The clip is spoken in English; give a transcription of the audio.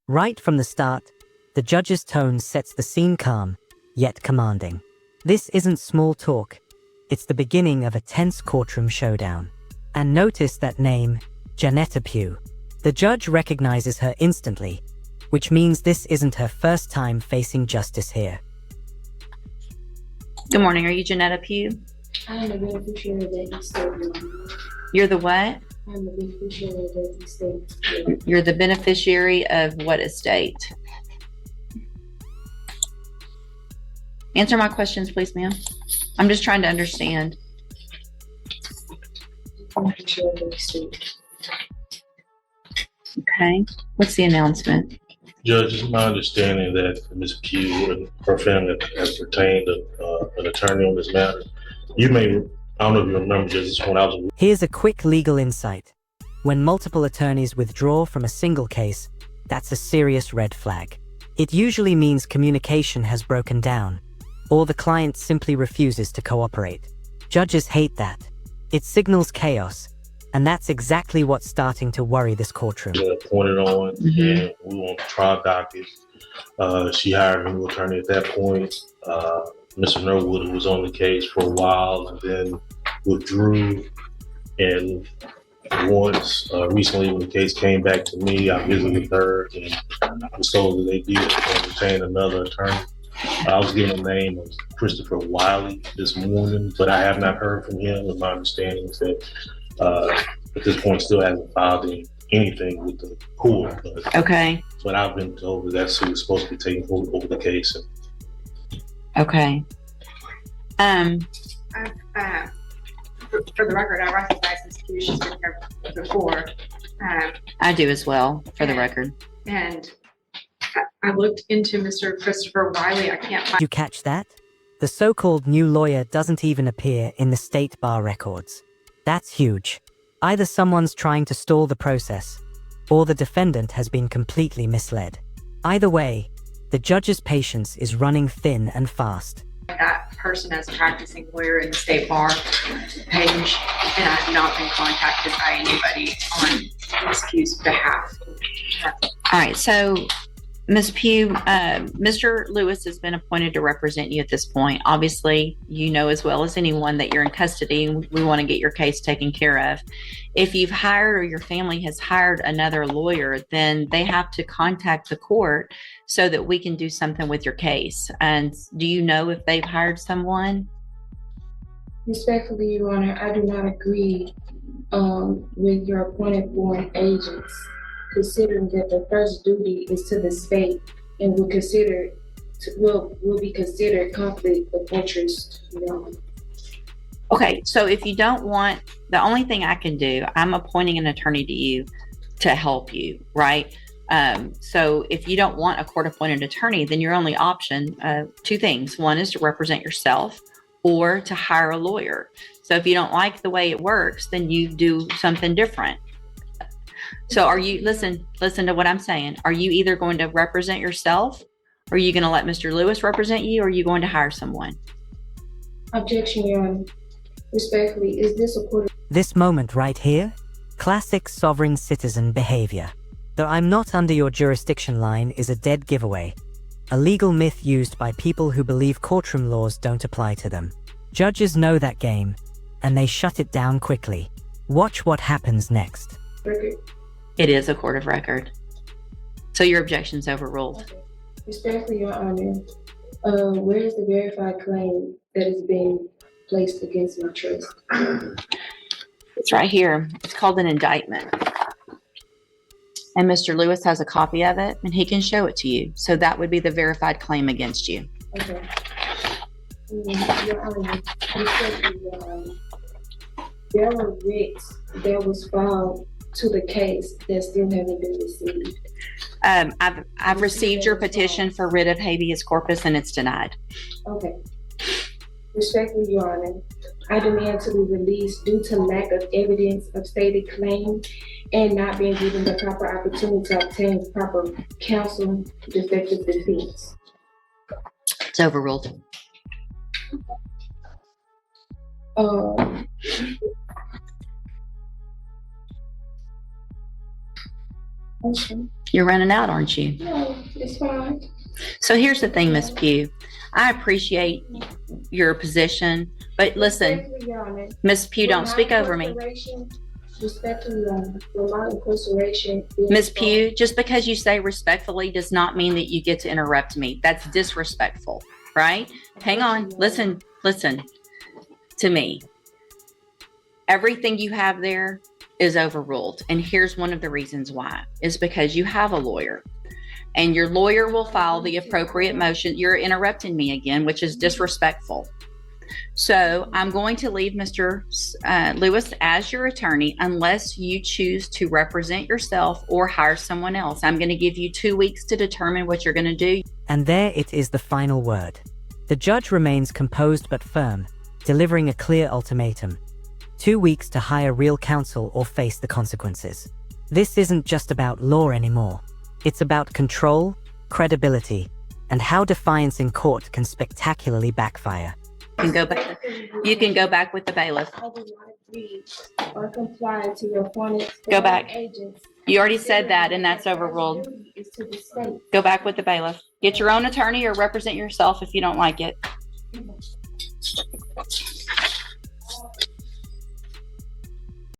Right from the start, the judge's tone sets the scene calm, yet commanding. This isn't small talk. It's the beginning of a tense courtroom showdown. And notice that name, Janetta Pew. The judge recognizes her instantly, which means this isn't her first time facing justice here. Good morning. Are you Janetta Pew? I am the beneficiary of that estate. You're the what? I'm the beneficiary of that estate. You're the beneficiary of what estate? Answer my questions, please, ma'am. I'm just trying to understand. Beneficiary of that estate. Okay. What's the announcement? Judge, it's my understanding that Ms. Pew and her family has retained an attorney on this matter. I don't know if you remember, Judge, when I was... Here's a quick legal insight. When multiple attorneys withdraw from a single case, that's a serious red flag. It usually means communication has broken down, or the client simply refuses to cooperate. Judges hate that. It signals chaos, and that's exactly what's starting to worry this courtroom. Appointed on, and we were on the trial docket. She hired a new attorney at that point. Mr. Norwood was on the case for a while and then withdrew. And once recently, when the case came back to me, I visited with her and I was told that they did retain another attorney. I was given the name of Christopher Wiley this morning, but I have not heard from him. And my understanding is that at this point still hasn't filed anything with the court. Okay. But I've been told that that's who's supposed to be taking over the case. Okay. For the record, I recognize Ms. Pew. She's been here before. I do as well, for the record. And I looked into Mr. Christopher Wiley. I can't find... Did you catch that? The so-called new lawyer doesn't even appear in the state bar records. That's huge. Either someone's trying to stall the process, or the defendant has been completely misled. Either way, the judge's patience is running thin and fast. That person as a practicing lawyer in the state bar page, and I have not been contacted by anybody on Ms. Pew's behalf. All right, so Ms. Pew, Mr. Lewis has been appointed to represent you at this point. Obviously, you know as well as anyone that you're in custody and we want to get your case taken care of. If you've hired or your family has hired another lawyer, then they have to contact the court so that we can do something with your case. And do you know if they've hired someone? Respectfully, Your Honor, I do not agree with your appointed foreign agents, considering that the first duty is to the state and will be considered conflict of interest. Okay, so if you don't want, the only thing I can do, I'm appointing an attorney to you to help you, right? So if you don't want a court-appointed attorney, then your only option, two things. One is to represent yourself or to hire a lawyer. So if you don't like the way it works, then you do something different. So are you, listen to what I'm saying. Are you either going to represent yourself, or are you going to let Mr. Lewis represent you, or are you going to hire someone? Objection, Your Honor. Respectfully, is this a court? This moment right here? Classic sovereign citizen behavior. The "I'm not under your jurisdiction" line is a dead giveaway. A legal myth used by people who believe courtroom laws don't apply to them. Judges know that game, and they shut it down quickly. Watch what happens next. Record. It is a court of record. So your objection's overruled. Okay. Respectfully, Your Honor, where is the verified claim that is being placed against my trust? It's right here. It's called an indictment. And Mr. Lewis has a copy of it, and he can show it to you. So that would be the verified claim against you. Okay. Your Honor, respectfully, Your Honor, there were writs that was filed to the case that still haven't been received. I've received your petition for writ of habeas corpus, and it's denied. Okay. Respectfully, Your Honor, I demand to be released due to lack of evidence of stated claim and not being given the proper opportunity to obtain proper counsel, defective defense. It's overruled. Okay. You're running out, aren't you? No, it's fine. So here's the thing, Miss Pugh. I appreciate your position, but listen, Respectfully, Your Honor, Miss Pugh, don't speak over me. Respectfully, Your Honor, with my incarceration. Miss Pugh, just because you say respectfully does not mean that you get to interrupt me. That's disrespectful, right? Hang on. Listen to me. Everything you have there is overruled. And here's one of the reasons why. Is because you have a lawyer. And your lawyer will file the appropriate motion. You're interrupting me again, which is disrespectful. So I'm going to leave Mr. Lewis as your attorney unless you choose to represent yourself or hire someone else. I'm going to give you 2 weeks to determine what you're going to do. And there it is, the final word. The judge remains composed but firm, delivering a clear ultimatum. 2 weeks to hire real counsel or face the consequences. This isn't just about law anymore. It's about control, credibility, and how defiance in court can spectacularly backfire. You can go back with the bailiff. I do not agree or comply to your appointed Go back. agents. You already said that, and that's overruled. Is to the state. Go back with the bailiff. Get your own attorney or represent yourself if you don't like it.